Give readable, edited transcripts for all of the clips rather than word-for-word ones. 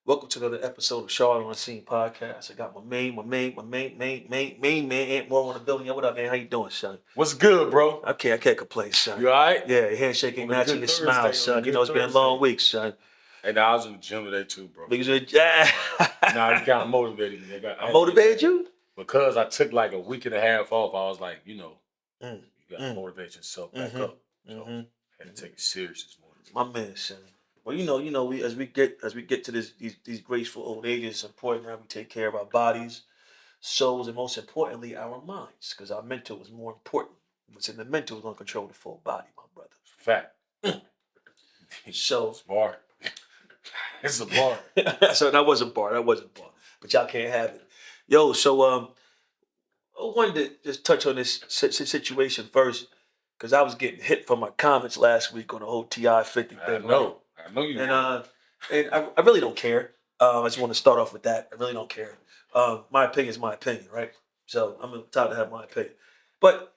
Welcome to another episode of Charlotte on the Scene podcast. I got my main man, Ant Moore on the building. Yo, what up, man? How you doing, son? What's good, bro? I can't complain, son. You all right? Yeah, your handshake ain't On a matching good your Thursday, smile, on a son. You good know, it's been a Thursday. long week, son. Hey, now I was in the gym today too, bro. Because yeah. Nah, you kind of motivated me. I motivated you? Because I took like a week and a half off. I was like, you got to mm. motivate yourself back up. So Mm-hmm. had to take it serious this morning. My man, son. Well, we as we get to these graceful old ages, it's important that we take care of our bodies, souls, and most importantly, our minds, because our mental is more important. What's in the mental is going to control the full body, my brother. Fact. So It's a bar. It's a bar. so that wasn't bar. But y'all can't have it. Yo, so I wanted to just touch on this situation first, because I was getting hit from my comments last week on the whole Ti 50 I thing. know you. And I really don't care. I just want to start off with that. I really don't care. My opinion is my opinion, right? So I'm entitled to have my opinion. But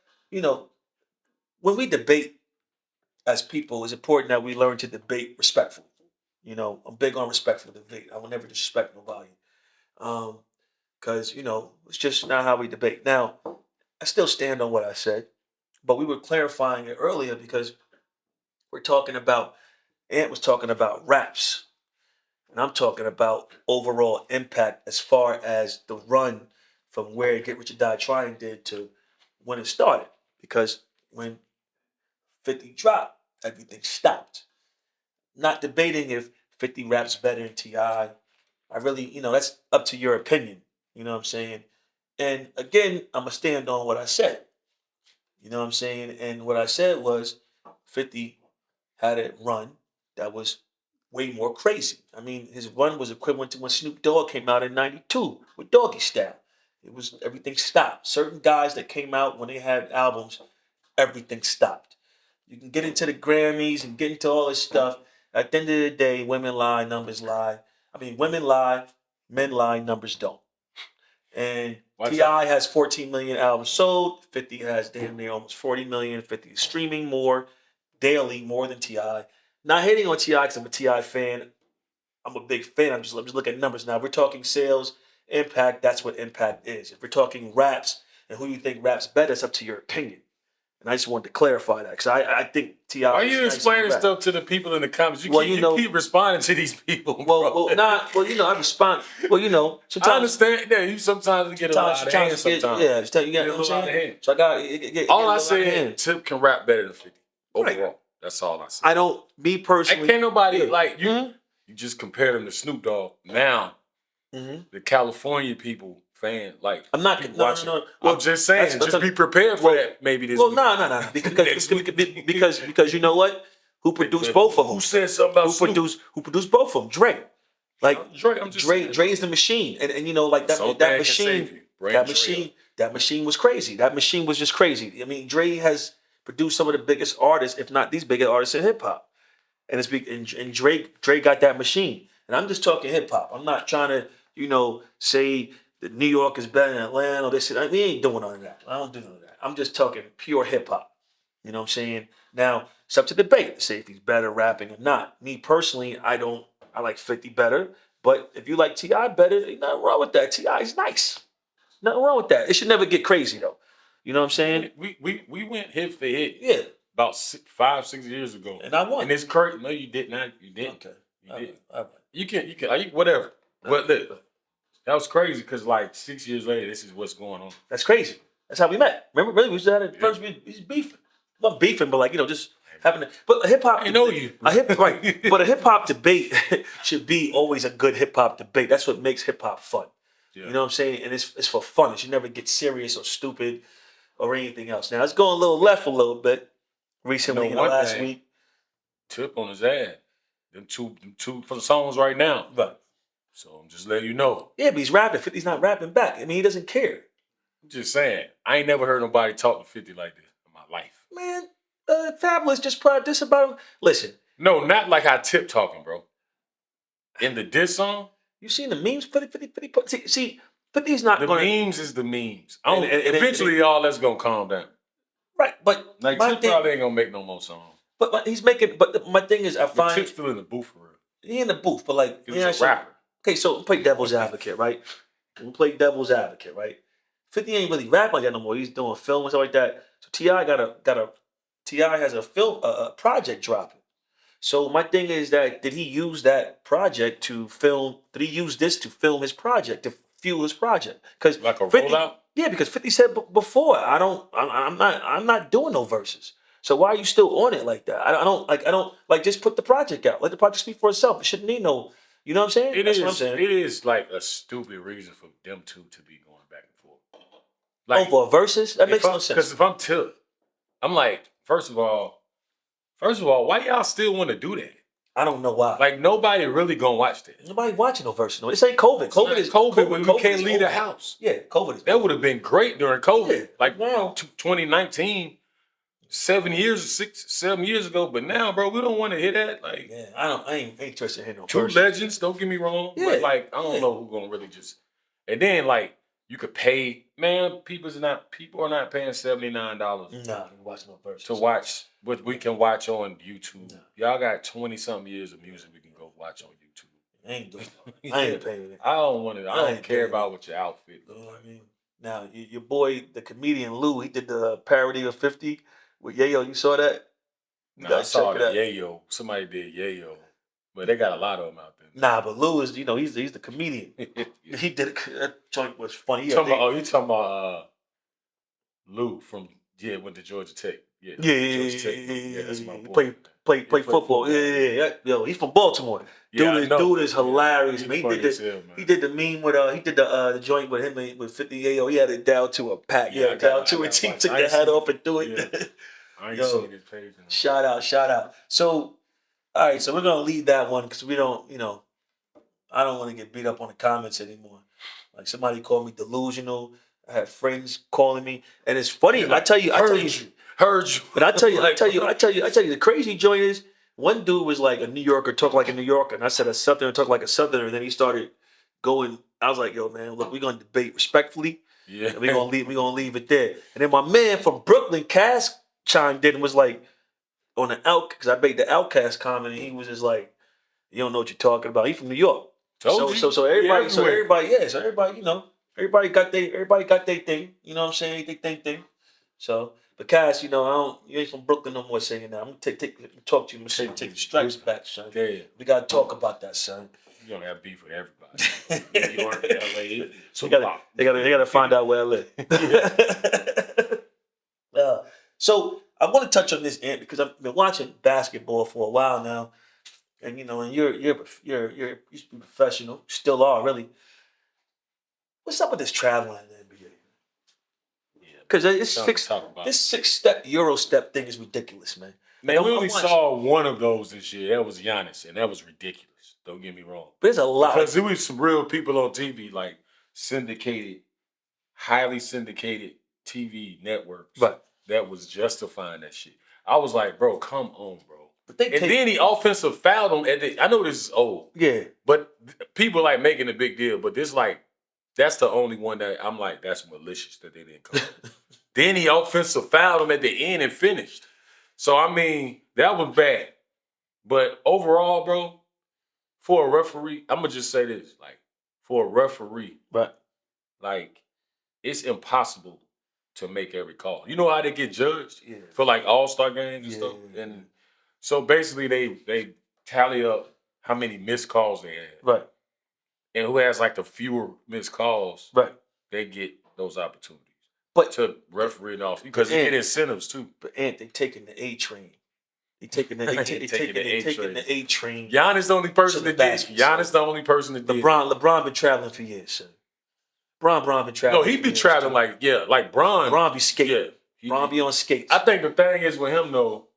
when we debate as people, it's important that we learn to debate respectfully. I'm big on respectful debate. I will never disrespect nobody. Because it's just not how we debate. Now, I still stand on what I said, but we were clarifying it earlier because we're talking about Ant was talking about raps, and I'm talking about overall impact as far as the run from where Get Rich or Die Trying did to when it started. Because when 50 dropped, everything stopped. Not debating if 50 raps better than T.I. I really, that's up to your opinion. You know what I'm saying? And again, I'm going to stand on what I said. You know what I'm saying? And what I said was 50 had a run that was way more crazy. I mean, his run was equivalent to when Snoop Dogg came out in '92 with Doggy Style. It was everything stopped. Certain guys that came out when they had albums, everything stopped. You can get into the Grammys and get into all this stuff. At the end of the day, women lie, numbers lie. I mean, women lie, men lie, numbers don't. And T.I. has 14 million albums sold. 50 has damn near almost 40 million. 50 is streaming more daily, more than T.I. Not hating on T.I. because I'm a T.I. fan. I'm a big fan. I'm just looking at numbers now. If we're talking sales, impact, that's what impact is. If we're talking raps and who you think raps better, it's up to your opinion. And I just wanted to clarify that because I think T.I. Why are you explaining stuff to the people in the comments? You keep responding to these people. I respond. Sometimes I understand. Yeah, you sometimes get a lot of hands. Sometimes, yeah, you get a lot of hands. So I got. All I said, Tip can rap better than 50 overall. Right. That's all I said. I don't. Me personally, can't nobody like you. You just compare them to Snoop Dogg. Now, the California people. Fan like I'm not watching. No. Well, I'm just saying, just be prepared for that. Maybe this. Well, no, because you know what? Who produced both of them? Who said something about who produced both of them? Dre. Like Dre, I'm just saying. Dre is the machine, and like that machine. That machine was crazy. That machine was just crazy. I mean, Dre has produced some of the biggest artists, if not these biggest artists in hip hop, and Dre got that machine. And I'm just talking hip hop. I'm not trying to say that New York is better than Atlanta or this shit. We ain't doing none of that. I don't do none of that. I'm just talking pure hip hop. You know what I'm saying? Now, it's up to debate to say if he's better rapping or not. Me personally, I like 50 better. But if you like T.I. better, ain't nothing wrong with that. T.I. is nice. Nothing wrong with that. It should never get crazy though. You know what I'm saying? We went hit for hit. Yeah. About 5-6 years ago. And I won. And it's crazy. No, you did not. You didn't. Okay. You did. All right. You can whatever. But look. That was crazy because like 6 years later, this is what's going on. That's crazy. That's how we met. Remember, really, we used to have it first. We was beefing, not beefing, but just having. But hip hop. I know you. Right. But a hip hop debate should be always a good hip hop debate. That's what makes hip hop fun. Yeah. You know what I'm saying? And it's for fun. It should never get serious or stupid or anything else. Now it's going a little left a little bit recently. Last week. Tip on his ass. Them two for the songs right now. Right. So I'm just letting you know. Yeah, but he's rapping. 50's not rapping back. I mean, he doesn't care. I'm just saying. I ain't never heard nobody talk to 50 like this in my life. Man, Fabulous just put this about him. Listen. No, not like how Tip talking, bro. In the diss song. You seen the memes? 50. See, 50's not going to. The memes is the memes. Eventually, all that's going to calm down. Right, but. Like, Tip probably ain't going to make no more songs. But he's making. But my thing is, I find. Tip's still in the booth for real. He in the booth, but like. He's a rapper. okay, so play devil's advocate, right? We play devil's advocate, right? 50 ain't really rapping like that no more. He's doing film and stuff like that. So Ti has a film a project dropping. So my thing is that did he use that project to film? Did he use this to film his project to fuel his project? Because Like a 50, rollout? yeah, because 50 said before, I'm not doing no verses. So why are you still on it like that? I don't like just put the project out. Let the project speak for itself. It shouldn't need no. You know what I'm saying? That's what I'm saying. It is like a stupid reason for them two to be going back and forth. Oh, Like for verses? That makes no because sense. if I'm Tip, I'm like, first of all, why y'all still want to do that? I don't know why. Like nobody really gonna watch that. Nobody watching no verses. No, this ain't COVID. COVID is COVID, but we COVID can't is leave the over. house. Yeah, COVID is. That would have been great during COVID. Yeah, like now 2019, 7 years ago. But now, bro, we don't want to hear that. Like, yeah, I ain't interested in hearing no two verses. legends, don't get me wrong. Yeah, But like, I don't yeah. know who gonna really just. And then like, you could pay. Man, people are not paying $79 Nah, watch no verses. to watch what we can watch on YouTube. Nah. Y'all got 20-something years of music we can go watch on YouTube. I ain't doing it. I ain't paying it. I don't want to. I I don't ain't care paying about what your outfit. You know what I mean? Now, your boy, the comedian Lou, he did the parody of 50 with Yayo. You saw that? You Nah, I gotta saw check the it out. Yayo. Somebody did Yayo, but they got a lot of them out there. Nah, but Lou is, he's the comedian. Yeah. He did it. That joint was funny. You talking about Lou from went to Georgia Tech. Yeah, Georgia Tech. Yeah, that's my boy. Play Play football. Yeah. Yo, he's from Baltimore. Yeah, Dude is hilarious, He's man. funny as hell, man. He did the meme with he did the joint with him and with 50 Yayo. He had it down to a pack. Yeah, Down to a He took the hat off and threw it. Yeah. I ain't Yo, seen his page. shout out. So, all right, so we're gonna leave that one because we don't, I don't want to get beat up on the comments anymore. Like somebody called me delusional. I had friends calling me, and it's funny. Like, I tell you, heard you. But I tell you, the crazy joint is one dude was like a New Yorker, talk like a New Yorker, and I said a Southerner, talk like a Southerner, and then he started going. I was like, yo, man, look, we're gonna debate respectfully. Yeah, and we're gonna leave it there. And then my man from Brooklyn, Cass, chimed in and was like on the out because I made the Outcast comment, and he was just like, you don't know what you're talking about. He from New York. So everybody, everybody got their thing. You know what I'm saying? They thing. So, but Cass, you ain't from Brooklyn no more saying that. I'm gonna talk to you. I'm gonna take the stripes back, son. Yeah. We gotta talk about that, son. You don't have beef with everybody. New York, LA, they gotta find out where I live. So I want to touch on this, Ant, because I've been watching basketball for a while now. And and you're used to be professional, still are really. What's up with this traveling in the NBA? Because this 6-step Euro step thing is ridiculous, man. Man, we only saw one of those this year. That was Giannis, and that was ridiculous. Don't get me wrong. But there's a lot because there was some real people on TV, like highly syndicated TV networks, that was justifying that shit. I was like, bro, come on, bro. Then he offensive fouled him. I know this is old. Yeah. But people like making a big deal. But that's the only one that I'm like, that's malicious that they didn't come. Then he offensive fouled him at the end and finished. So, I mean, that was bad. But overall, bro, for a referee, I'm going to just say this. Like, for a referee, like, it's impossible to make every call. You know how they get judged? Yeah. For, like, all-star games and stuff? And so basically, they tally up how many missed calls they had. Right. And who has like the fewer missed calls, they get those opportunities. But to referee and off because they get incentives too. But they taking the A train. They taking the A train. Giannis the only person that did. Giannis the only person that did. LeBron been traveling for years, sir. Bron been traveling. No, he be traveling like Bron. Bron be skating. Yeah, Bron be on skates. I think the thing is with him though.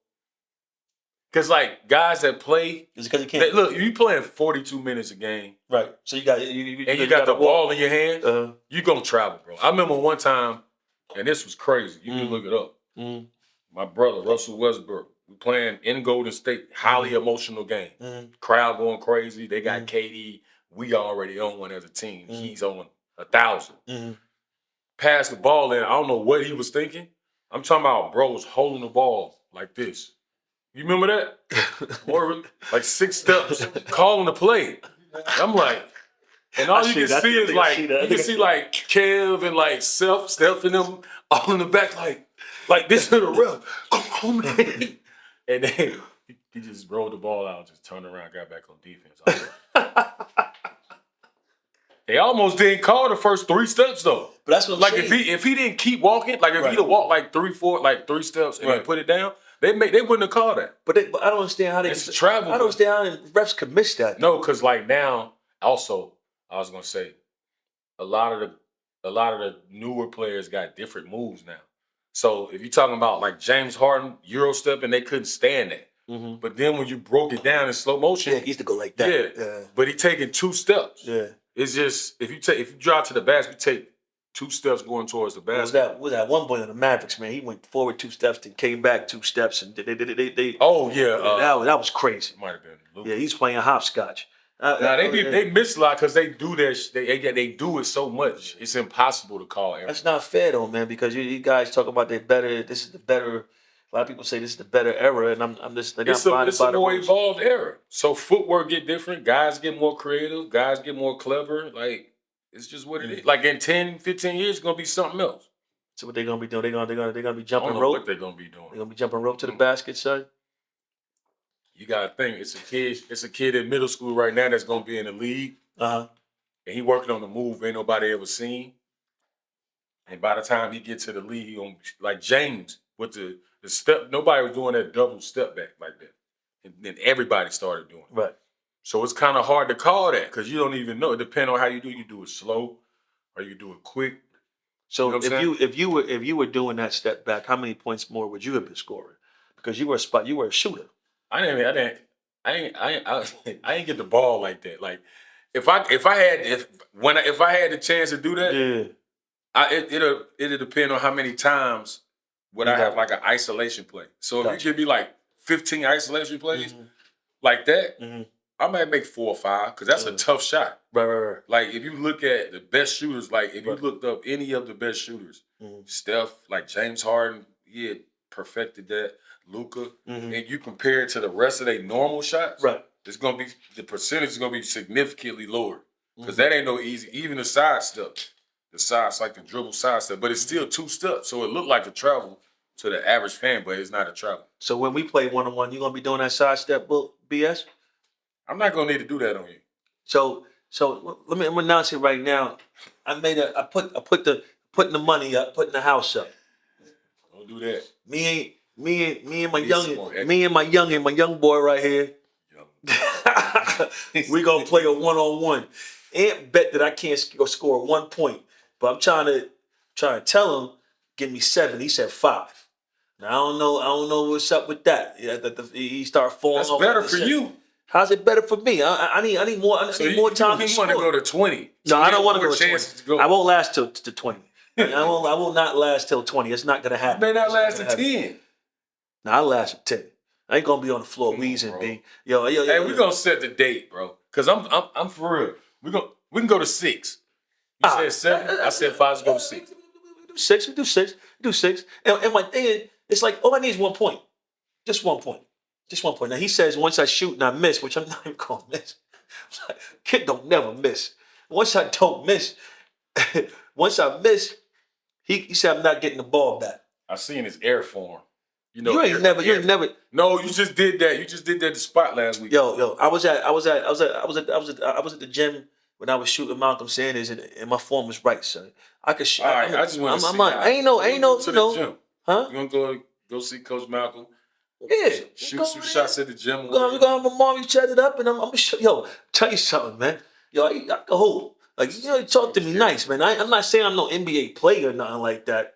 Because, like, guys that play... It's because he can't... Look, you playing 42 minutes a game. Right. So you got... you got the ball in your hand, you're going to travel, bro. I remember one time, and this was crazy. You can look it up. My brother, Russell Westbrook, we playing in Golden State. Highly emotional game. Crowd going crazy. They got KD. We already on one as a team. He's on 1,000. Pass the ball in. I don't know what he was thinking. I'm talking about bros holding the ball like this. You remember that? Or like 6 steps, calling the play. I'm like, And all you can see is like you can see like Kev and like Steph and them all in the back like this to the ref. Come on, man. And then he just rolled the ball out, just turned around, got back on defense. They almost didn't call the first 3 steps though. But that's what I'm like saying. if he didn't keep walking, like if he'd have walked like 3 steps and then put it down, they wouldn't have called that. But I don't understand how they travel. I don't understand how refs could miss that. No, because like now, also, I was gonna say, a lot of the newer players got different moves now. So if you're talking about like James Harden, Euro stepping, they couldn't stand that. Mm-hmm. But then when you broke it down in slow motion, he used to go like that. Yeah. But he taking 2 steps. Yeah. It's just if you drive to the basket, you take 2 steps going towards the basket. Was that one boy in the Mavericks, man? He went forward 2 steps, then came back 2 steps, and they oh yeah, that was crazy. Might have been Luke. Yeah, he's playing hopscotch. They miss a lot because they do they do it so much. It's impossible to call error. That's not fair though, man. Because you guys talk about they better. This is the better. A lot of people say this is the better era, and I'm just. It's a more evolved era. So footwork get different. Guys get more creative. Guys get more clever. Like it's just what it is. Like in 10, 15 years, it's gonna be something else. So what they're gonna be doing? They're gonna be jumping I don't know rope. what they're gonna be doing? They're gonna be jumping rope to the basket, son. You gotta think it's a kid in middle school right now that's gonna be in the league. And he working on the move ain't nobody ever seen. And by the time he gets to the league, he gonna like James with the step. Nobody was doing that double step back like that. And then everybody started doing it. Right. So it's kind of hard to call that because you don't even know. It depends on how you do. You do it slow or you do it quick. So if you were doing that step back, how many points more would you have been scoring? Because you were a shooter. I ain't get the ball like that. Like if I had the chance to do that, it'll depend on how many times would I have like an isolation play. So if you give me like 15 isolation plays like that, I might make 4 or 5 because that's a tough shot. Right. Like if you look at the best shooters, like if you looked up any of the best shooters, Steph, like James Harden, he had perfected that. Luka, and you compare it to the rest of their normal shots, right? It's gonna be the percentage is gonna be significantly lower because that ain't no easy. Even the side step, like the dribble side step, but it's still 2 steps, so it looked like a travel to the average fan, but it's not a travel. So when we play 1-on-1, you gonna be doing that side step, BS? I'm not gonna need to do that on you. So let me announce it right now. I put the money up, putting the house up. Don't do that. Me and my young boy right here. We gonna play a 1-on-1. Ant bet that I can't score 1 point, but I'm trying to tell him give me 7. He said 5. Now I don't know what's up with that. He start falling. That's off better for you. How's it better for me? I need more. I need more time. You want to go to 20? No, I don't want to go to 20. I won't last till 20. I will not last till 20. It's not gonna happen. You may not last to 10. Nah, I last 10. I ain't gonna be on the floor wheezing, B. Yo. Hey, we gonna set the date, bro. Cause I'm for real. We can go to 6. You said 7. I said 5. Let's go to 6. We do 6. And my thing is, it's like all I need is 1 point. Just 1 point. Now he says once I shoot and I miss, which I'm not even gonna miss. Kid don't never miss. Once I don't miss, once I miss, he said I'm not getting the ball back. I seen his air form. You ain't never. No, you just did that. You just did that the spot last week. Yo, I was at the gym when I was shooting Malcolm Sanders, and my form was right, son. I could shoot. All right, I just want to see. I ain't no. Gym. Huh? You gonna go see Coach Malcolm? Yeah. Shoot some shots at the gym. We're gonna have my mom set it up, and I'm gonna show. Yo, tell you something, man. Yo, I can hold. Like you talk to me nice, man. I'm not saying I'm no NBA player or nothing like that.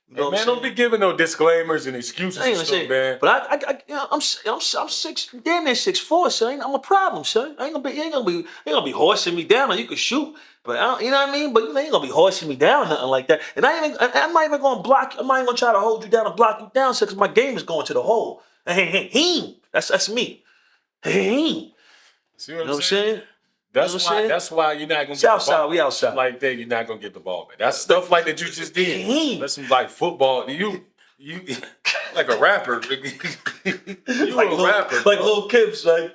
You know man, don't be giving no disclaimers and excuses and stuff, man. But I'm 6, damn near 6'4", son. I'm a problem, son. You ain't gonna be horsing me down. Or you can shoot, but you know what I mean. But you ain't gonna be horsing me down, nothing like that. And I'm not even gonna block. I'm not even gonna try to hold you down and block you down, because my game is going to the hole. Hey, that's me. Hey, see what I'm saying? That's why you're not gonna get outside. The ball. We outside like that. You're not gonna get the ball back. That's stuff like that you just did. That's some like football. You like a rapper. You like a rapper, like Lil Kim, like.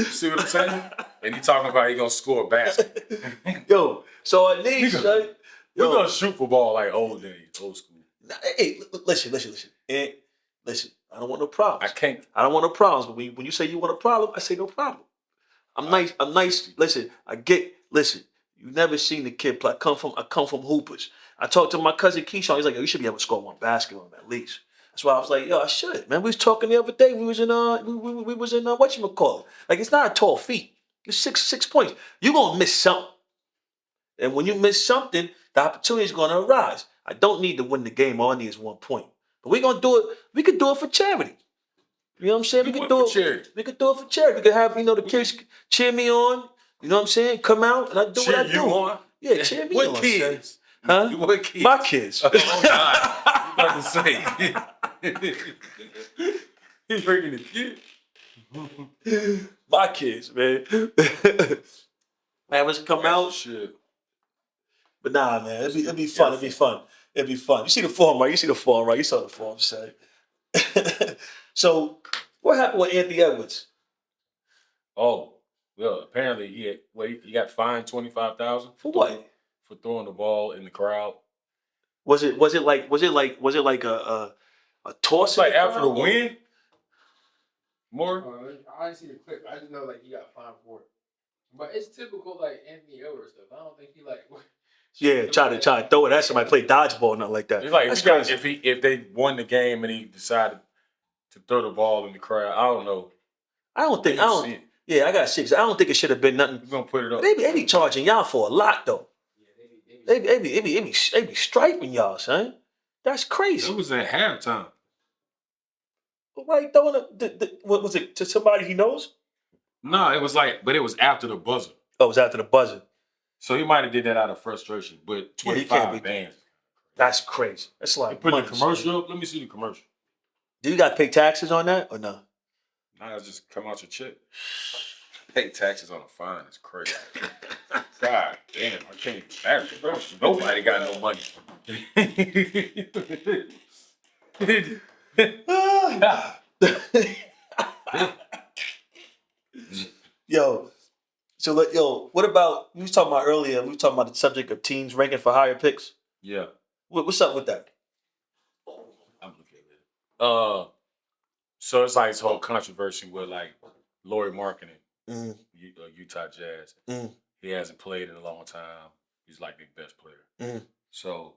See what I'm saying? And he talking about he gonna score a basket. Yo, so at least, We're gonna shoot for ball like old days, old school. Hey, listen. And listen, I don't want no problems. I don't want no problems. But when you say you want a problem, I say no problem. I'm nice. Listen, listen, you never seen the kid play. I come from hoopers. I talked to my cousin Keyshawn. He's like, yo, you should be able to score one basketball at least. That's why I was like, yo, I should. Man, we was talking the other day. We was in whatchamacallit. Like, it's not a tall feat. It's 6 points. You're gonna miss something. And when you miss something, the opportunity is gonna arise. I don't need to win the game. All I need is 1 point. But we're gonna do it. We could do it for charity. You know what I'm saying? We could do it for charity. We could have, the kids cheer me on. You know what I'm saying? Come out and I do what I do. Cheer you on? Yeah, cheer me on. What kids? Huh? What kids? My kids. Oh, God. You about to say. He's bringing the kids. My kids, man. Have us come out. Shit. But nah, man, it'd be fun. It'd be fun. You see the form, right? You saw the form, say. So, what happened with Anthony Edwards? Oh, well, apparently he got fined $25,000 for what? For throwing the ball in the crowd. Was it like a toss? Like after the win? More? I didn't see the clip. I just know he got fined for it. But it's typical Anthony Edwards stuff. I don't think he yeah, try to throw it at somebody, play dodgeball, nothing like that. It's like if they won the game and he decided to throw the ball in the crowd, I don't know. I got 6. I don't think it should have been nothing. We're gonna put it up. They be charging y'all for a lot though. They be striping y'all, son. That's crazy. It was at halftime. Why you throwing what was it to somebody he knows? No, it was but it was after the buzzer. Oh, it was after the buzzer. So he might have did that out of frustration, but 25 bands. That's crazy. That's like put the commercial up. Let me see the commercial. Do you got to pay taxes on that or no? Nah, it's just come out your check. Pay taxes on a fine. It's crazy. God damn, I can't even imagine. Nobody got no money. Yo, what about, we was talking about earlier, we were talking about the subject of teams ranking for higher picks. Yeah. What's up with that? I'm looking at it. So it's this whole controversy with Lauri Markkanen, Utah Jazz. He hasn't played in a long time. He's their best player. So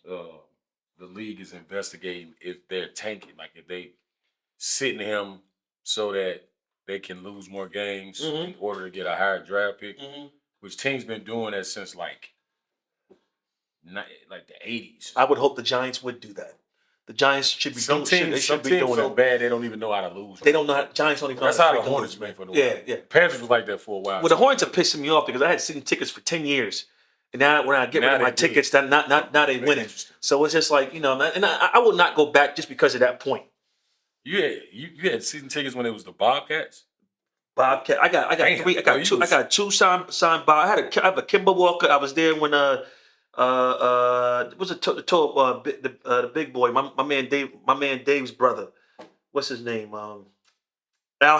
the league is investigating if they're tanking, if they sitting him so that they can lose more games in order to get a higher draft pick, which teams been doing that since the 80s. I would hope the Giants would do that. The Giants should be doing it. Some teams so bad they don't even know how to lose. They don't know how. Giants don't even know how to lose. That's how the Hornets been for the while. Yeah. Panthers was like that for a while. Well, the Hornets are pissing me off because I had season tickets for 10 years. And now when I get rid of my tickets, now they winning. So it's just and I will not go back just because of that point. You had season tickets when it was the Bobcats? Bobcat. I got 3. I got 2 signed by. I have a Kimber Walker. I was there when was the big boy, my man Dave's brother. What's his name? Not Al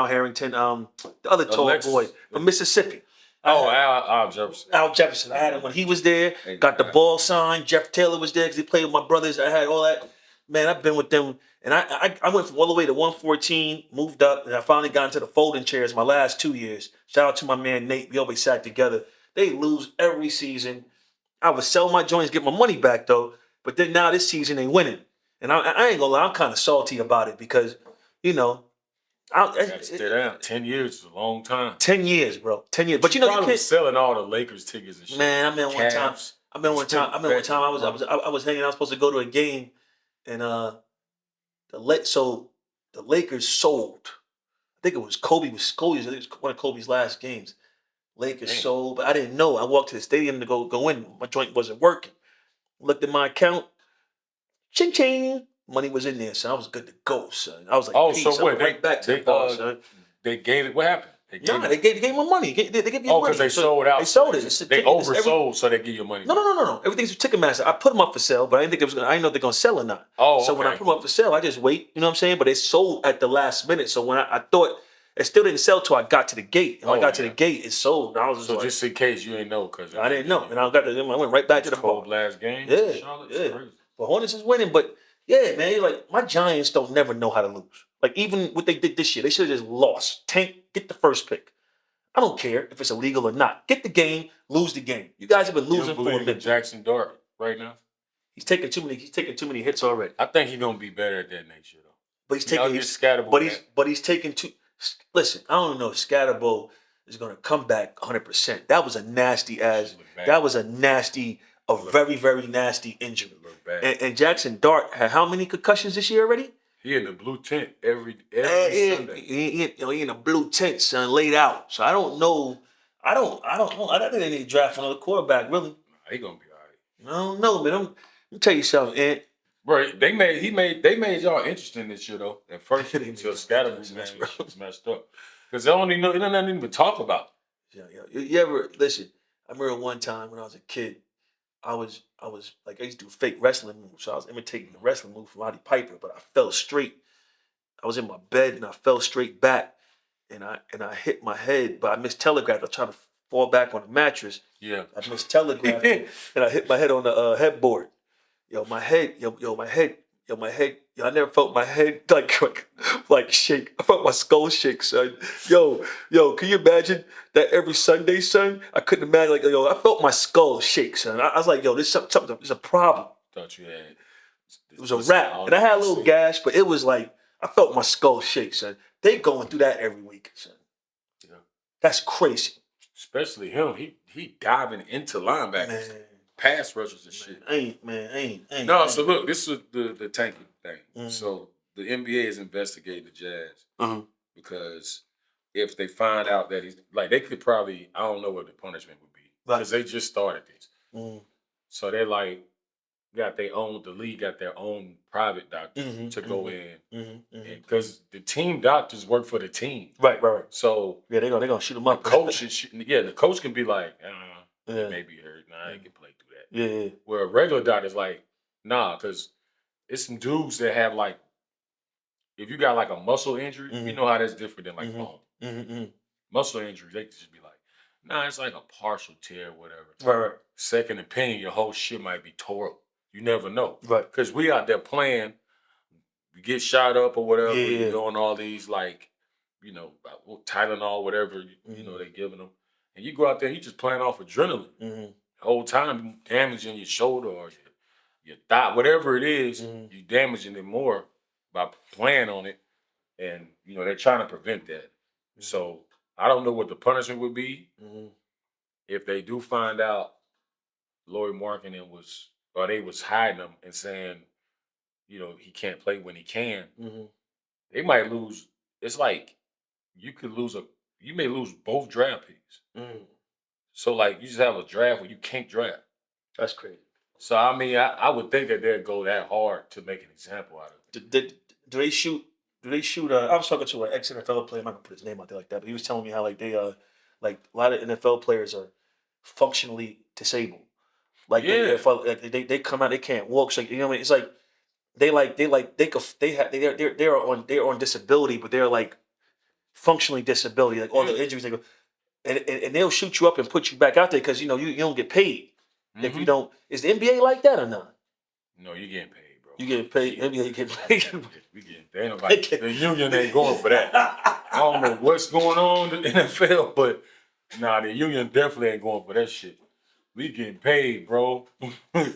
Harrington. The other tall boy from Mississippi. Al Jefferson. Al Jefferson. I had him when he was there. Got the ball signed. Jeff Taylor was there because he played with my brothers. I had all that. Man, I've been with them. And I went from all the way to 114, moved up, and I finally got into the folding chairs my last 2 years. Shout out to my man Nate. We always sat together. They lose every season. I would sell my joints, get my money back though. But then now this season they winning. And I ain't gonna lie, I'm kind of salty about it because, stay down. 10 years is a long time. 10 years, bro. 10 years. But you probably selling all the Lakers tickets and shit. Man, I remember one time I was hanging out, supposed to go to a game, and the Lakers sold. I think it was Kobe. It was one of Kobe's last games. Lakers sold, but I didn't know. I walked to the stadium to go in. My joint wasn't working. Looked at my account. Ching ching. Money was in there, so I was good to go, son. I was like, so what? Right back to the bar, son. They gave it. What happened? They gave my money. They gave you money. Because they sold out. They sold it. They oversold, so they give you money. No. Everything's with Ticketmaster. I put them up for sale, but I didn't think I didn't know if they're gonna sell or not. So when I put them up for sale, I just wait. You know what I'm saying? But they sold at the last minute. So when I thought It still didn't sell till I got to the gate. And when I got to the yeah. gate, it sold. And I was just So like, just in case you ain't know, because I didn't know. And I went right back to the cold bar. blast game. Yeah, Charlotte, yeah. crazy. But Hornets is winning. But yeah, man, like my Giants don't never know how to lose. Like even what they did this year, they should have just lost. Tank, get the first pick. I don't care if it's illegal or not. Get the game, lose the game. You guys have been You losing don't for a believe in minute. Jackson Dart right now? He's taking too many hits already. I think he's gonna be better at that next year though. But he's taking he's taking too. Listen, I don't know if Scatterbo is gonna come back 100%. That was a nasty a very, very nasty injury. And Jackson Dart had how many concussions this year already? He in the blue tent every Sunday. He in a blue tent, son, laid out. So I don't know. I don't know. I don't think they need to draft another quarterback, really. He gonna be all right. I don't know, man. Let me tell you something, Ant. Bro, they made y'all interesting this year though. At first, until Scatterbo was messed up, because they don't nothing to talk about. Yeah. You ever listen? I remember one time when I was a kid, I was like I used to do fake wrestling moves, so I was imitating the wrestling move from Roddy Piper, but I fell straight. I was in my bed and I fell straight back, and I hit my head, but I mistelegraphed. I was trying to fall back on the mattress. Yeah, I mistelegraphed and I hit my head on the headboard. My head. I never felt my head like shake. I felt my skull shake, son. Can you imagine that every Sunday, son? I couldn't imagine, I felt my skull shake, son. I was like, this something, there's a problem. Thought you had. It was a wrap, and I had a little gash, but it was like I felt my skull shake, son. They going through that every week, son. Yeah, that's crazy. Especially him. He diving into linebackers. Man. Pass rushers and shit. Ain't. No, so look, this is the tanking thing. Mm-hmm. So the NBA is investigating the Jazz because if they find out that he's like, they could probably, I don't know what the punishment would be because they just started this. Mm-hmm. So they're like, the league got their own private doctor to go in, because the team doctors work for the team. Right. So yeah, they're gonna shoot them up. The coach can be like, he may be hurt. Nah, he can play through that. Yeah. Where a regular doctor's like, nah, because it's some dudes that have like, if you got like a muscle injury, you know how that's different than like bone. Muscle injuries, they just be like, nah, it's like a partial tear or whatever. Right. Second opinion, your whole shit might be tore up. You never know. Right. Because we out there playing, you get shot up or whatever, you're doing all these like, Tylenol, whatever, they giving them. And you go out there, you just playing off adrenaline. The whole time damaging your shoulder or your thigh, whatever it is, you damaging it more by playing on it. And, they're trying to prevent that. So I don't know what the punishment would be if they do find out Lauri Markkanen they was hiding him and saying, he can't play when he can. They might lose. It's like you may lose both draft picks. So like you just have a draft where you can't draft. That's crazy. So I mean, I would think that they'd go that hard to make an example out of it. Do they shoot? I was talking to an ex-NFL player. I'm not gonna put his name out there like that, but he was telling me how like they like a lot of NFL players are functionally disabled. Like they come out, they can't walk. So what I mean? It's like they're on disability, but they're like functionally disability, like all the injuries they go, and they'll shoot you up and put you back out there because you don't get paid if you don't. Is the NBA like that or not? No, you getting paid, bro. You getting paid? NBA getting paid. We getting. There ain't nobody. The union ain't going for that. I don't know what's going on in the NFL, but the union definitely ain't going for that shit. We getting paid, bro. For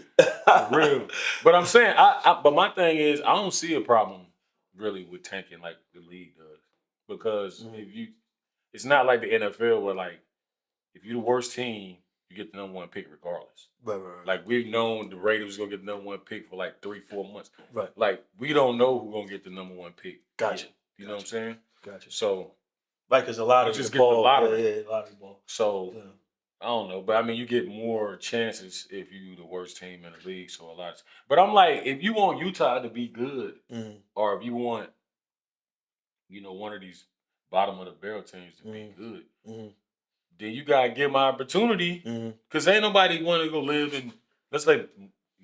real. But I'm saying, but my thing is, I don't see a problem really with tanking like the league does, because it's not like the NFL where like if you're the worst team, you get the number one pick regardless. Right. Like we've known the Raiders was gonna get the number one pick for like 3-4 months. Right. Like we don't know who's gonna get the number one pick. Gotcha. You know what I'm saying? Gotcha. So, like, there's a lot of just get the lottery. Yeah, lottery ball. So. Yeah. I don't know, but I mean, you get more chances if you're the worst team in the league. So a lot. But I'm like, if you want Utah to be good, or if you want, one of these bottom of the barrel teams to be good, then you gotta give them an opportunity. Because ain't nobody want to go live in. Let's say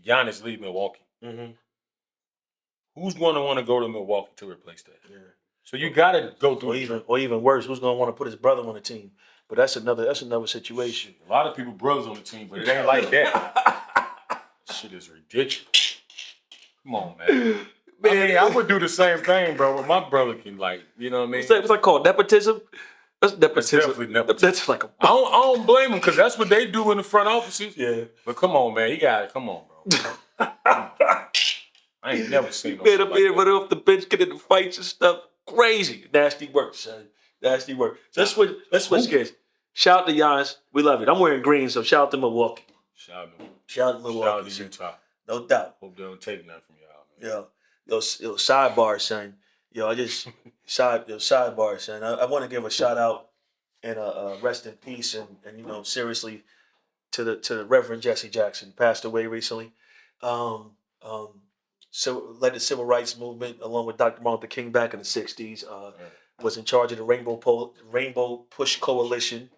Giannis leave Milwaukee. Who's going to want to go to Milwaukee to replace that? Yeah. So you gotta go through. Or even worse, who's gonna want to put his brother on the team? But that's another situation. A lot of people brothers on the team, but it ain't like that. Shit is ridiculous. Come on, man. I would do the same thing, bro. But my brother can, like, you know what I mean? What's that called? Nepotism? That's nepotism. That's definitely nepotism. That's like I don't blame him because that's what they do in the front offices. Yeah. But come on, man. Come on, bro. I ain't never seen no man shit up like here, that. run off the bench, get into fights and stuff. Crazy. Nasty work, son. Nasty work. So let's switch gears. Shout out to Giannis. We love it. I'm wearing green, so shout out to Milwaukee. Shout out to Shout out to Milwaukee. Shout out to Utah. No doubt. Hope they don't take nothing from y'all, man. Yo, sidebar, son. I just sidebar, son. I want to give a shout out and rest in peace and seriously to the Reverend Jesse Jackson, passed away recently. So led the civil rights movement along with Dr. Martin Luther King back in the '60s. Was in charge of the Rainbow Push Coalition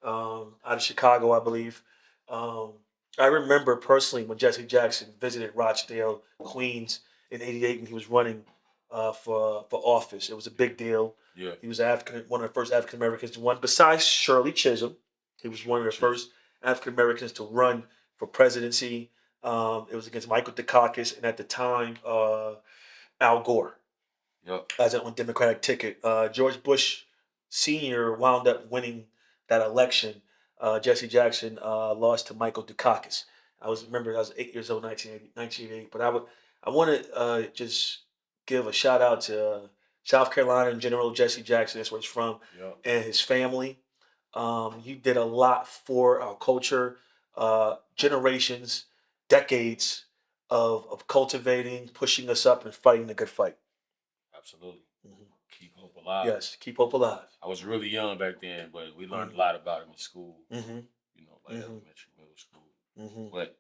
out of Chicago, I believe. I remember personally when Jesse Jackson visited Rochdale, Queens in '88 when he was running for office. It was a big deal. Yeah. He was one of the first African Americans to run, besides Shirley Chisholm. He was one of the first African Americans to run for presidency. It was against Michael Dukakis and at the time Al Gore. Yep. As on Democratic ticket. George Bush Sr. wound up winning that election. Jesse Jackson lost to Michael Dukakis. I was 8 years old, 1988. But I want to just give a shout out to South Carolina and General Jesse Jackson. That's where he's from, and his family. He did a lot for our culture, generations, decades of cultivating, pushing us up, and fighting the good fight. Absolutely. Mm-hmm. Keep hope alive. Yes, keep hope alive. I was really young back then, but we learned a lot about him in school. Mm-hmm. Elementary, middle school. Mm-hmm. But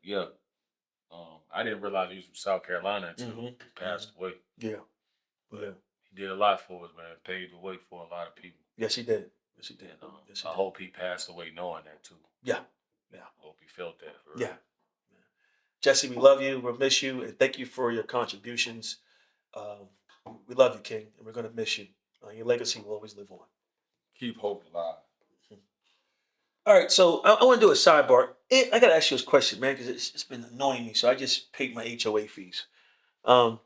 I didn't realize he was from South Carolina until he passed away. Yeah. He did a lot for us, man. Paved the way for a lot of people. Yes, he did. Yes, he did. And, I hope he passed away knowing that too. Yeah. I hope he felt that. Yeah. Jesse, we love you. We'll miss you, and thank you for your contributions. We love you, King, and we're going to miss you. Your legacy will always live on. Keep hope alive. All right, so I want to do a sidebar. I got to ask you this question, man, because it's been annoying me. So I just paid my HOA fees. Now,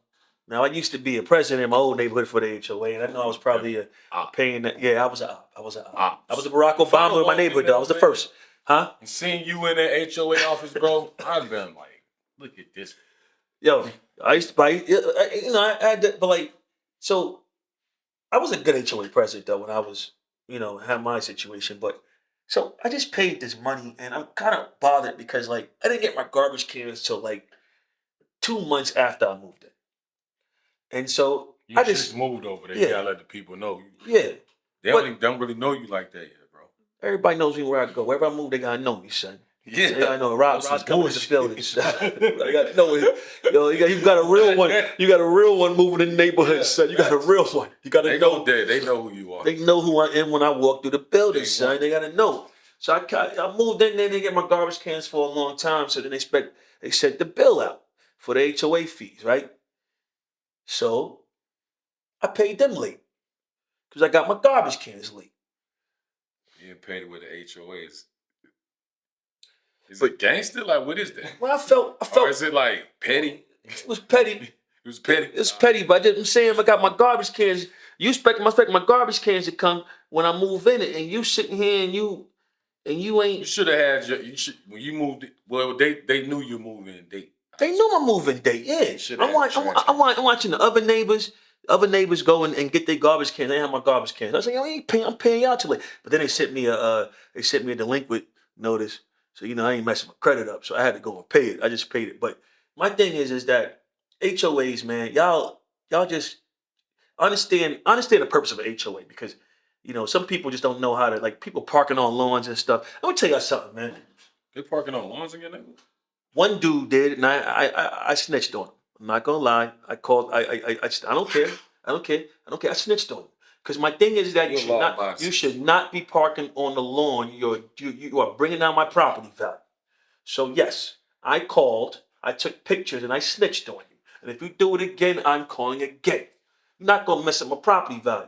I used to be a president in my old neighborhood for the HOA, and I know I was probably paying that. Yeah, I was a op. I was a Barack Obama in my neighborhood, though. I was the first. Huh? And seeing you in that HOA office, bro, I've been like, look at this. Yo, I used to buy, I had to, but like, so I was a good HOA president though when I was, had my situation. But so I just paid this money and I'm kind of bothered because like I didn't get my garbage cans till like 2 months after I moved in. And so I just moved over there. You gotta let the people know. Yeah. They don't really know you like that yet, bro. Everybody knows me where I go. Wherever I move, they gotta know me, son. Yeah, I know. Rod's coming to the building. I got to know it. You got a real one. You got a real one moving in the neighborhood, son. You got a real one. You got to know. They know who you are. They know who I am when I walk through the building, son. They got to know. So I moved in there. They get my garbage cans for a long time. So then they sent the bill out for the HOA fees, right? So I paid them late because I got my garbage cans late. You didn't pay it with the HOAs. Is it gangster? Like, what is that? Well, I felt. Or is it like petty? It was petty. It was petty. It's petty, but I'm saying I got my garbage cans. You expect my garbage cans to come when I move in it, and you sitting here and you ain't. You should have had when you moved. Well, they knew you moving date. They knew my moving date. Yeah, I'm watching the other neighbors. Other neighbors go and get their garbage cans. They have my garbage cans. I said, I'm paying y'all too late. But then they sent me a delinquent notice. So, I ain't messing my credit up. So I had to go and pay it. I just paid it. But my thing is that HOAs, man, y'all just understand the purpose of an HOA because, some people just don't know how to, like, people parking on lawns and stuff. Let me tell y'all something, man. They parking on lawns in your neighborhood? One dude did, and I snitched on him. I'm not going to lie. I called, I don't care. I snitched on him. Because my thing is that you should not be parking on the lawn. You are bringing down my property value. So yes, I called, I took pictures, and I snitched on you. And if you do it again, I'm calling again. You're not gonna mess up my property value.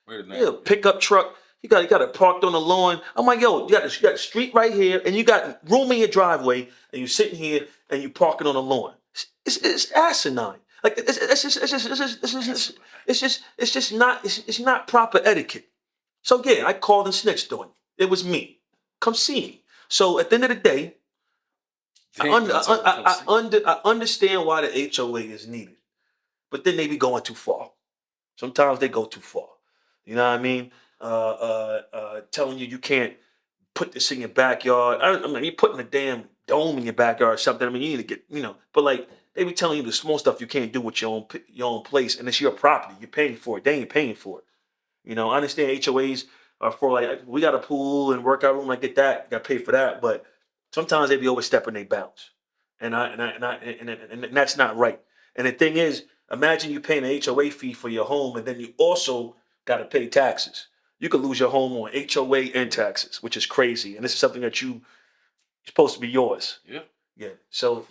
Wait a minute. Yeah, pickup truck. You got it parked on the lawn. I'm like, yo, you got the street right here, and you got room in your driveway, and you're sitting here and you parking on the lawn. It's asinine. Like it's just not proper etiquette. So yeah, I called and snitched on it. It was me. Come see me. So at the end of the day, I understand why the HOA is needed, but then they be going too far. Sometimes they go too far. You know what I mean? Telling you can't put this in your backyard. I mean, you're putting a damn dome in your backyard or something. I mean, you need to get, but like they be telling you the small stuff you can't do with your own place, and it's your property. You're paying for it. They ain't paying for it. I understand HOAs are for like we got a pool and workout room. I get that. Got to pay for that, but sometimes they be overstepping their bounds, and that's not right. And the thing is, imagine you paying an HOA fee for your home, and then you also got to pay taxes. You could lose your home on HOA and taxes, which is crazy. And this is something that you're supposed to be yours. Yeah. Yeah. So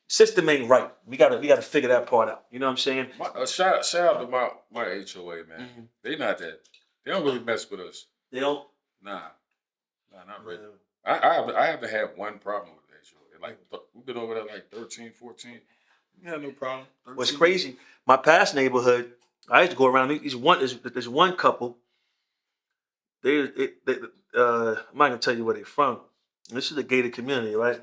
system ain't right. We gotta figure that part out. You know what I'm saying? Shout out to my HOA, man. Mm-hmm. They not that. They don't really mess with us. They don't. Nah, not really. I haven't had one problem with HOA. Like we've been over there like 13, 14. We had no problem. 13. What's crazy? My past neighborhood, I used to go around. There's one couple. I'm not gonna tell you where they're from. This is a gated community, right?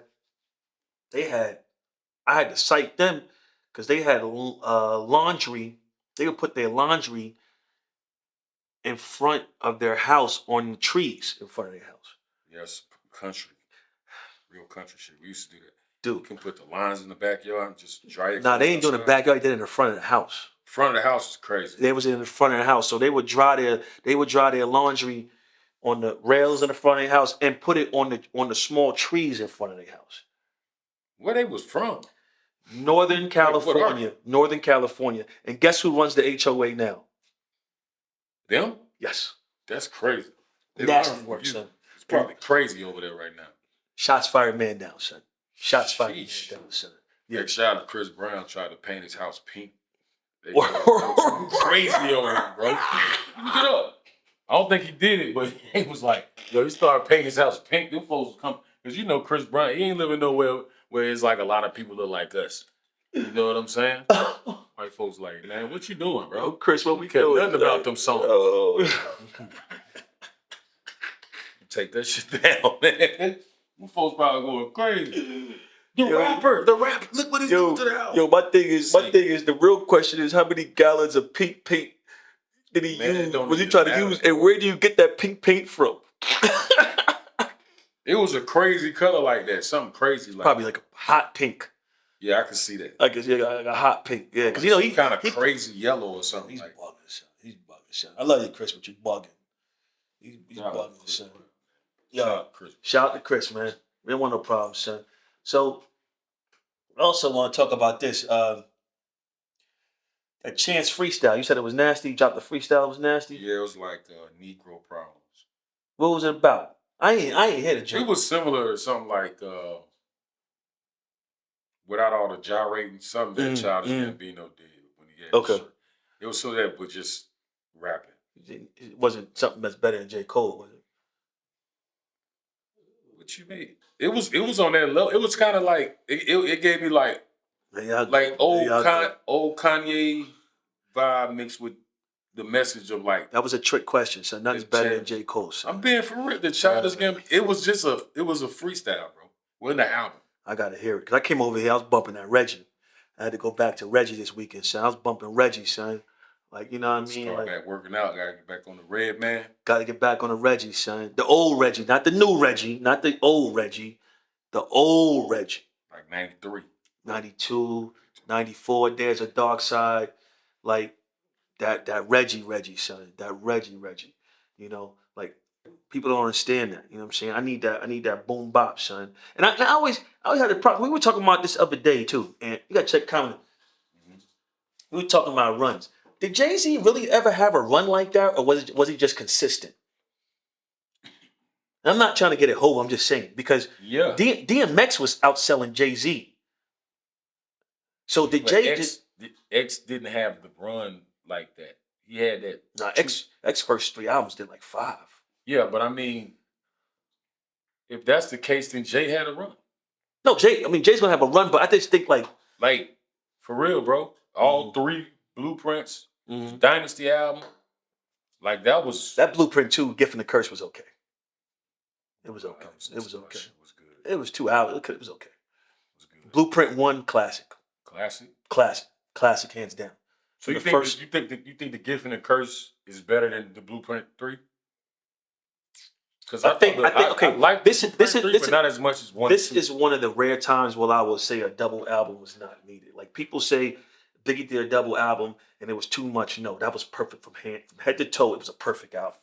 I had to cite them because they had laundry. They would put their laundry in front of their house on the trees in front of their house. Yes, country, real country shit. We used to do that. Dude, you can put the lines in the backyard and just dry it. Nah, they ain't doing the backyard. They did it in the front of the house. Front of the house is crazy. They was in the front of the house, so they would dry their laundry on the rails in the front of the house and put it on the small trees in front of the house. Where they was from? Northern California. Northern California. And guess who runs the HOA now? Them? Yes. That's crazy. Nasty work, son. It's probably crazy over there right now. Shots fired, man down, son. Shots fired, man down, son. Yeah, shout out to Chris Brown tried to paint his house pink. Crazy over here, bro. Look it up. I don't think he did it, but he was like, he started painting his house pink. Them folks come, because Chris Brown, he ain't living nowhere where it's like a lot of people look like us. You know what I'm saying? White folks like, man, what you doing, bro? Chris, what we care doing? Nothing about them songs. Oh. Take that shit down, man. Them folks probably going crazy. The rapper, look what he's doing to the house. My thing is, the real question is, how many gallons of pink paint did he use? Was he trying to use? And where do you get that pink paint from? It was a crazy color like that, something crazy like probably like a hot pink. Yeah, I can see that. I guess like a hot pink. Yeah, because he kind of crazy yellow or something. He's like bugging, son. He's bugging, son. I love you, Chris, but you're bugging. He's bugging, son. Yeah, shout out to Chris, man. We don't want no problems, son. So, I also want to talk about this. That Chance freestyle. You said it was nasty. You dropped the freestyle. It was nasty. Yeah, it was like Negro problems. What was it about? I ain't hear the joke. It was similar to something like without all the gyrating, something that Childish Gambino did when he had his shirt. It was so that, but just rapping. It wasn't something that's better than J. Cole, was it? What you mean? It was on that level. It was kind of like it gave me like old Kanye vibe mixed with the message of like. That was a trick question, so nothing's better than J. Cole. Son. I'm being for real. The Childish Gambino. It was a freestyle, bro. Wasn't an album. I gotta hear it because I came over here. I was bumping that Reggie. I had to go back to Reggie this weekend, son. I was bumping Reggie, son. Like, you know what I mean? Start back working out. Gotta get back on the red man. Gotta get back on the Reggie, son. The old Reggie, not the new Reggie, not the old Reggie. The old Reggie. Like 93. 92, 94. There's a dark side. Like that Reggie, son. That Reggie. Like people don't understand that. You know what I'm saying? I need that boom bop, son. And I always had a problem. We were talking about this other day too. And you gotta check comment. We were talking about runs. Did Jay-Z really ever have a run like that, or was he just consistent? I'm not trying to get it whole. I'm just saying because DMX was outselling Jay-Z. So did X didn't have the run like that. He had that. Nah, X first 3 albums did like 5. Yeah, but I mean, if that's the case, then Jay had a run. No, Jay's gonna have a run, but I just think like for real, bro. All 3 blueprints, Dynasty album, like that was that Blueprint 2, Gift and the Curse was okay. It was okay. It was okay. Was good. It was 2 hours. It was okay. It was good. Blueprint 1, classic. Classic, hands down. So you think the Gift and the Curse is better than the Blueprint 3? Because I think okay. Like this is but not as much as one. This is one of the rare times where I will say a double album was not needed. Like people say, Biggie did a double album and it was too much. No, that was perfect from head to toe. It was a perfect album.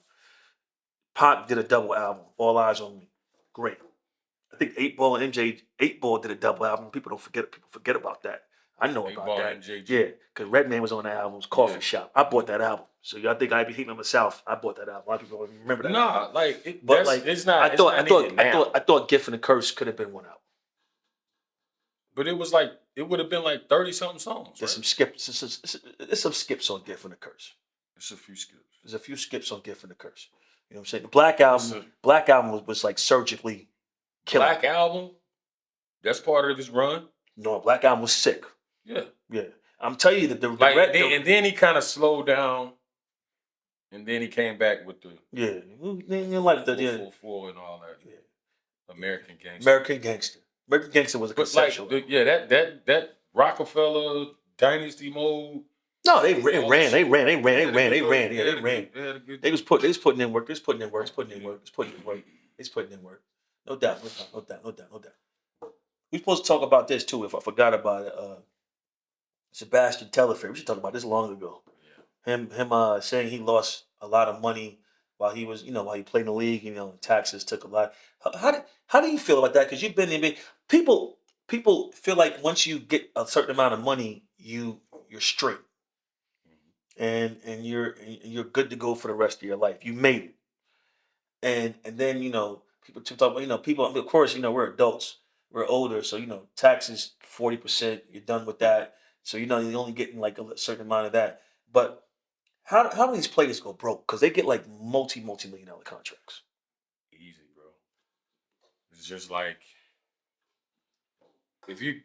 Pop did a double album. All Eyes on Me, great. I think 8 Ball and 8 Ball did a double album. People forget about that. I know about that. Yeah, because Redman was on the album's Coffee Shop. I bought that album. So y'all think I be hating on myself? I bought that album. A lot of people don't remember that. Nah, like it's not. I thought Gift and the Curse could have been one album. But it was like it would have been like 30-something songs. There's some skips. There's some skips on Gift and the Curse. There's a few skips. There's a few skips on Gift and the Curse. You know what I'm saying? The Black album was like surgically killing. Black album. That's part of his run. No, Black album was sick. Yeah. I'm telling you that and then he kind of slowed down, and then he came back with the like the 444 and all that. Yeah. American Gangster. American Gangster was a conceptual. Like, that Rockefeller Dynasty mode. No, they ran. They was putting in work. No doubt. We're supposed to talk about this too. If I forgot about it, Sebastian Telfair. We should talk about this long ago. Yeah. Him saying he lost a lot of money while he was, while he played in the league. Taxes took a lot. How do you feel about that? Because you've been in people feel like once you get a certain amount of money, you're straight, and you're good to go for the rest of your life. You made it, and then people talk about people. Of course, we're adults. We're older, so taxes 40%. You're done with that. So you're only getting like a certain amount of that. But how do these players go broke? Because they get like multi-million-dollar contracts. Easy, bro. It's just like if you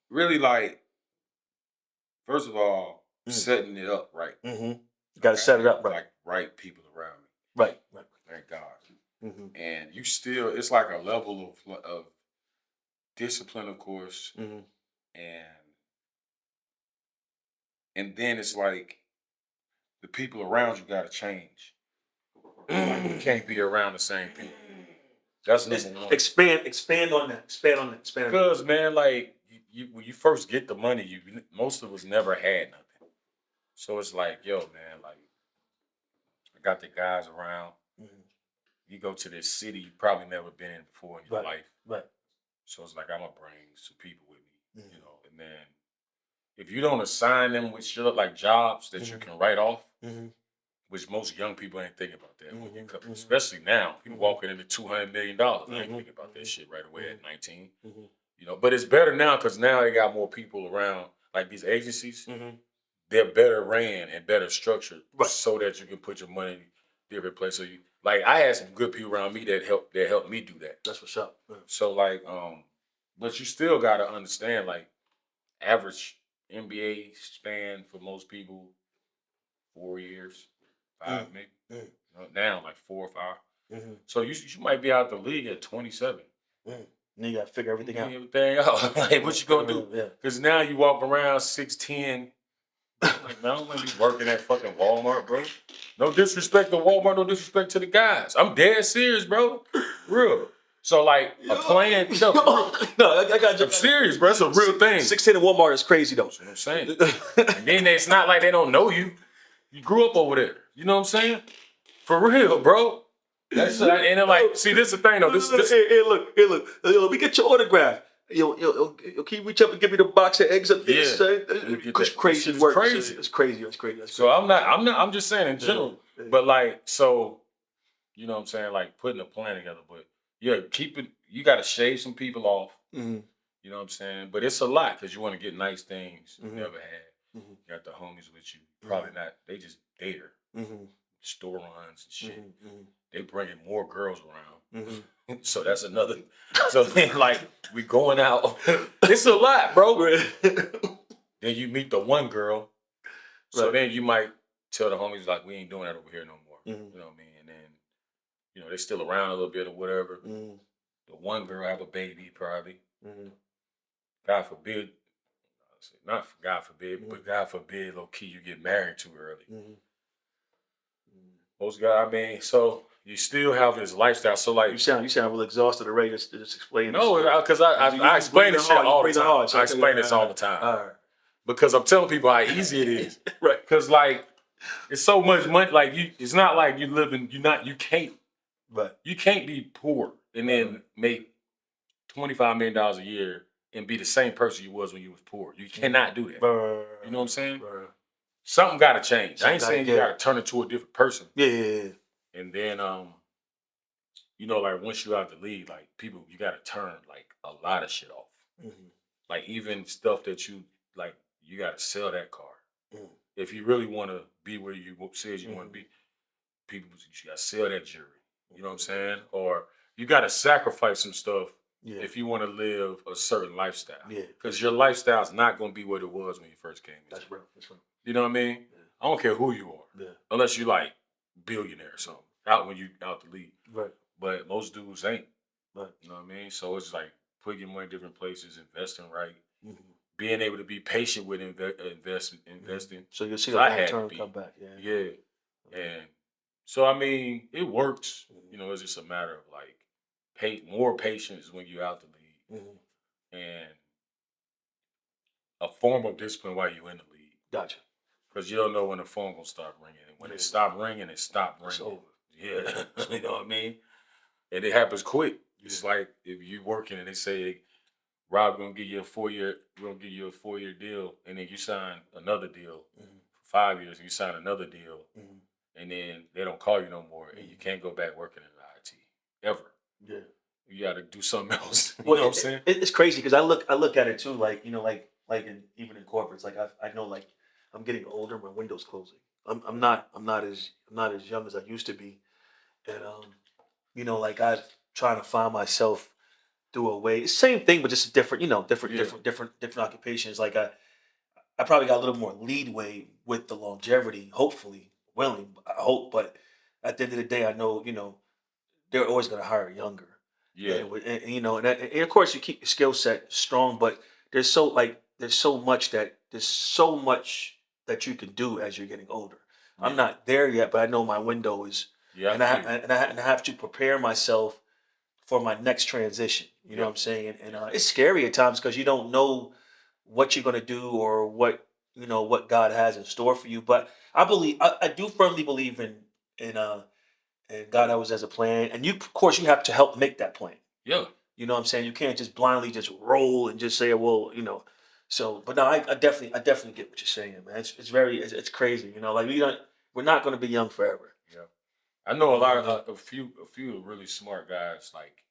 really like, first of all, setting it up right. Mm-hmm. You got to set it up right. Like right people around me. Right. Thank God. Mm-hmm. And you still, it's like a level of discipline, of course, and then it's like the people around you got to change. Like you can't be around the same people. That's number one. Expand on that. Because man, like when you first get the money, most of us never had nothing. So it's like, yo, man, like I got the guys around. You go to this city you probably never been in before in your life. Right. So it's like I'm gonna bring some people with me, and then if you don't assign them with shit like jobs that you can write off, which most young people ain't thinking about that when you come, especially now. People walking into $200 million. They ain't thinking about that shit right away at 19. But it's better now because now they got more people around, like these agencies. They're better ran and better structured so that you can put your money different place. So I had some good people around me that helped me do that. That's what's up. Yeah. So but you still gotta understand, like, average NBA span for most people, 4 years, 5 maybe. Now like 4 or 5. So you might be out the league at 27. Then you gotta figure everything out. Like, what you gonna do? Because now you walk around 6'10". Like, man, I don't want to be working at fucking Walmart, bro. No disrespect to Walmart, no disrespect to the guys. I'm dead serious, bro. Real. So, like, a plan. No, I got you. I'm serious, bro. It's a real thing. 16 in Walmart is crazy, though. That's what I'm saying. And then it's not like they don't know you. You grew up over there. You know what I'm saying? For real, bro. That's and then, like, see, this is the thing, though. Hey, look. We get your autograph. Yo, can you reach up and give me the box of eggs up there? It's crazy work. It's crazy. So I'm just saying in general. But like, so, you know what I'm saying? Like putting a plan together. But yeah, you got to shave some people off. You know what I'm saying? But it's a lot because you want to get nice things you never had. Mm-hmm. You got the homies with you. Probably not. They just there. Mm-hmm. Store runs and shit. Mm-hmm. They bringing more girls around. Mm-hmm. So that's another. So then, like, we going out. It's a lot, bro. Then you meet the one girl. So then you might tell the homies, like, we ain't doing that over here no more. Mm-hmm. You know what I mean? And then, you know, they still around a little bit or whatever. Mm-hmm. The one girl have a baby, probably. Mm-hmm. God forbid. Not God forbid, but God forbid, low key, you get married too early. Mm-hmm. Most guys, I mean, so you still have this lifestyle. So like, You sound real exhausted already. Just explain. No, because I explain this shit all the time. So I explain this all the time. All right. Because I'm telling people how easy it is. Right. Because like, it's so much money. Like it's not like you living. You can't. But You can't be poor and then make $25 million a year and be the same person you was when you was poor. You cannot do that. You know what I'm saying? Something got to change. I ain't saying you got to turn into a different person. Yeah. And then, you know, like once you out the league, like people, you got to turn like a lot of shit off. Mm-hmm. Like even stuff that you like, you got to sell that car. Mm-hmm. If you really want to be where you said you want to be, people, you got to sell that jewelry. You know what I'm saying? Or you got to sacrifice some stuff if you want to live a certain lifestyle. Yeah. Because your lifestyle is not going to be what it was when you first came. That's right. You know what I mean? Yeah. I don't care who you are. Yeah. Unless you like billionaire or something. Out when you out the league. Right. But most dudes ain't. Right. You know what I mean? So it's like putting your money in different places, investing right, Mm-hmm. being able to be patient with investing. So you'll see So the I long had to term be. come back. Yeah. And so I mean, it works. You know, it's just a matter of like more patience when you're out the league. And a form of discipline while you're in the league. Gotcha. Because you don't know when the phone gonna start ringing. And when it stop ringing, it stop ringing. It's over. Yeah. You know what I mean? And it happens quick. It's like if you're working and they say, Rob, we're gonna give you a 4-year deal, and then you sign another deal for 5 years, and you sign another deal, and then they don't call you no more, and you can't go back working in IT ever. Yeah. You got to do something else. You Well, know what I'm saying? It's crazy because I look at it too, like, you know, like even in corporates, like I know, like I'm getting older, my window's closing. I'm not as young as I used to be, and you know, like I'm trying to find myself through a way. Same thing, but just different, you know, different occupations. Like I probably got a little more leadway with the longevity, hopefully, I hope, but at the end of the day, I know, you know, they're always going to hire younger. Yeah. And, you know, and of course you keep your skill set strong, but there's so much that you can do as you're getting older. Yeah. I'm not there yet, but I know my window is, and I have to prepare myself for my next transition. You know what I'm saying? And it's scary at times because you don't know what you're going to do or what, you know, what God has in store for you. But I do firmly believe in and God always has a plan. And you, of course, you have to help make that plan. Yeah. You know what I'm saying? You can't just blindly just roll and just say, well, you know. So, but no, I definitely get what you're saying, man. It's crazy. You know, like we're not going to be young forever. Yeah. I know a few really smart guys, like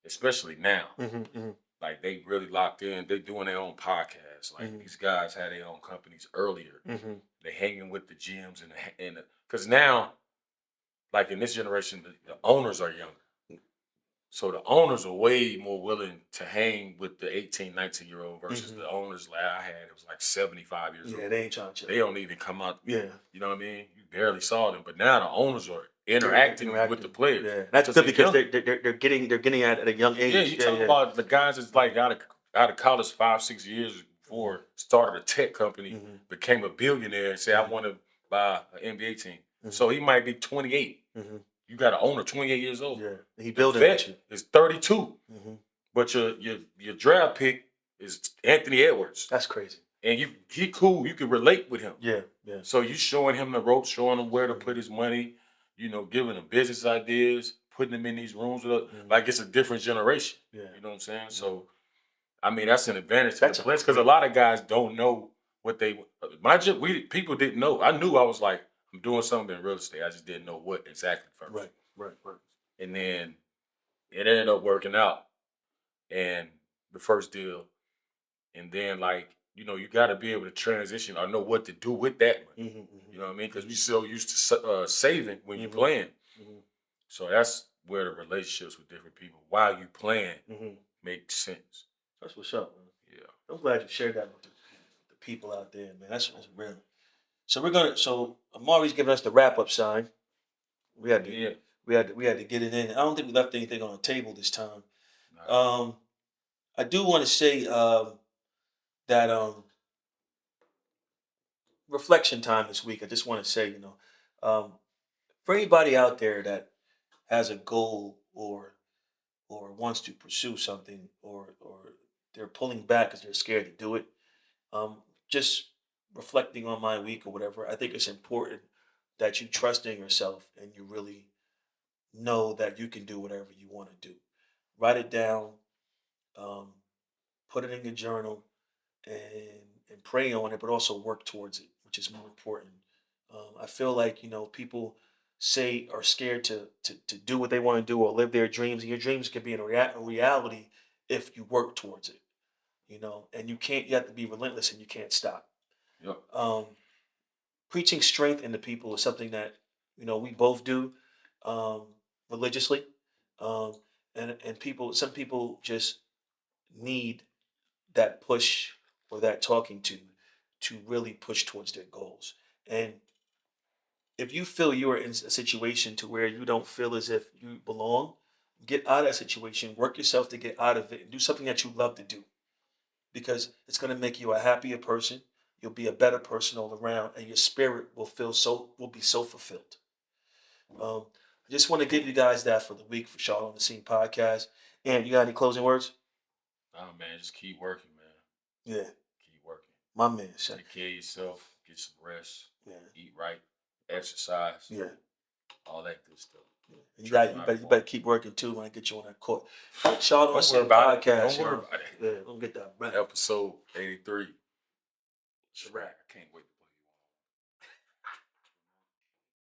especially now. Like they really locked in. They doing their own podcasts. Like these guys had their own companies earlier. They hanging with the gyms and because now, like in this generation, the owners are younger. So the owners are way more willing to hang with the 18, 19-year-old versus the owners like I had. It was like 75 years old. Yeah, they ain't trying to chill. They don't even come out. Yeah. You know what I mean? You barely saw them. But now the owners are interacting with the players. Yeah. That's good because they're getting at a young age. Yeah, you talking about the guys that's like out of college 5-6 years before, started a tech company, became a billionaire, and said, I want to buy an NBA team. So he might be 28. You got an owner 28 years old. Yeah, he The building vet you. is 32. But your draft pick is Anthony Edwards. That's crazy. And he cool. You can relate with him. Yeah. So you showing him the ropes, showing him where to put his money, you know, giving him business ideas, putting him in these rooms with like it's a different generation. Yeah. You know what I'm saying? So I mean that's an advantage to That's the players because a lot of guys don't know what people didn't know. I knew I was like, I'm doing something in real estate. I just didn't know what exactly first. Right. And then it ended up working out and the first deal. And then like you know, you got to be able to transition or know what to do with that money. Mm-hmm. You know what I mean? Because we so used to saving when you're Mhm. playing. Mm-hmm. So that's where the relationships with different people while you playing Mm-hmm. make sense. That's what's up, man. Yeah. I'm glad you shared that with the people out there, man. That's real. So Amari's giving us the wrap up sign. We had to Yeah. we had to get it in. I don't think we left anything on the table this time. Nah. I do want to say that reflection time this week. I just want to say, for anybody out there that has a goal or wants to pursue something or they're pulling back because they're scared to do it. Just reflecting on my week or whatever, I think it's important that you trust in yourself and you really know that you can do whatever you want to do. Write it down, um, put it in your journal, and pray on it, but also work towards it, which is more important. I feel like people say are scared to do what they want to do or live their dreams, and your dreams can be a reality if you work towards it. And you can't. You have to be relentless, and you can't stop. Yep. Preaching strength into people is something that we both do um, religiously, um, and some people just need that push or that talking to really push towards their goals. And if you feel you are in a situation to where you don't feel as if you belong, get out of that situation, work yourself to get out of it, and do something that you love to do because it's going to make you a happier person. You'll be a better person all around, and your spirit will be so fulfilled. I just want to give you guys that for the week for Charlotte on the Scene podcast. And you got any closing words? Nah, man, just keep working, man. Yeah, Keep working. my man. Shaq. Take care of yourself. Get some rest. Yeah, Eat right. Exercise. yeah. All that good stuff. And Trust me, you better keep working too when I get you on that court. Charlotte on the Don't worry Scene about it. podcast. Don't worry y'all. about it. Yeah, don't get that. Right. Episode 83. It's a wrap. I can't wait.